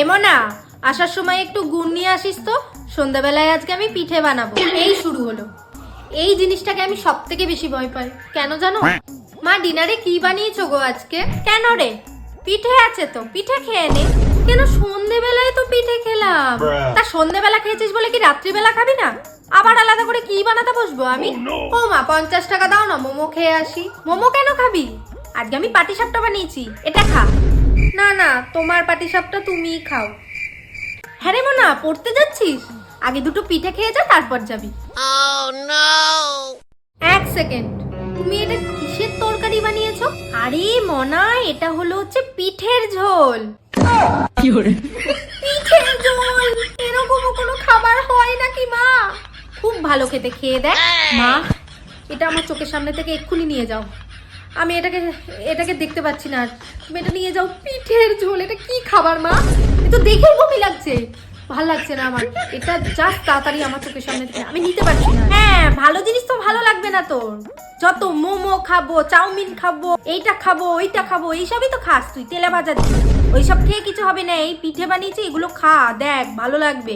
এমনা, আসার সময় একটু গুড় নিয়ে আসিস তো। সন্ধ্যাবেলায় আজকে আমি পিঠে বানাবো। এই শুরু হলো। এই জিনিসটাকে আমি সব থেকে বেশি ভয় পাই। কেন জানো? মা, ডিনারে কি বানিয়েছো গো আজকে? কেন রে? পিঠে আছে তো, পিঠে খেয়ে নে। কেন? সন্ধ্যেবেলায় তো পিঠে খেলাম। তা সন্ধ্যেবেলা খেয়েছিস বলে কি রাত্রিবেলা খাবি না? আবার আলাদা করে কি বানাতে বসবো আমি? ও মা, 50 টাকা দাও না, মোমো খেয়ে আসি। মোমো কেন খাবি? আজকে আমি পাটিসাপটা বানিয়েছি, এটা খা। না না, তোমার পাটিসাপটা তুমিই খাও। হ্যাঁ রে মোনা, পড়তে যাচ্ছিস? আগে দুটো পিঠে খেয়ে যা, তারপর যাবি। এক সেকেন্ড, তুমি এটা কিসের তরকারি বানিয়েছো? আরে মনা, এটা হচ্ছে পিঠের ঝোল। পিঠের ঝোল? এরকম কোনো খাবার হয় নাকি মা? খুব ভালো খেতে, খেয়ে দেখ। মা, এটা আমার চোখের সামনে থেকে এক্ষুনি নিয়ে যাও। আমি এটাকে দেখতে পাচ্ছি না। তুমি এটা নিয়ে যাও। পিঠের ঝোল, এটা কি খাবার মা? এ তো দেখেই বমি লাগছে। ভাল লাগছে না আমার। এটা জাস্ট তাড়াতাড়ি আমার চোখের সামনে থেকে, আমি নিতে পারছি না। হ্যাঁ, ভালো জিনিস তো ভালো লাগবে না তোর। যত মোমো খাবো, চাউমিন খাবো, এইটা খাবো, ওইটা খাবো, এইসবই তো খাস তুই, তেলে ভাজা দিয়ে। ওইসব খেয়ে কিছু হবে না। এই পিঠে বানিয়েছি, এগুলো খা, দেখ ভালো লাগবে।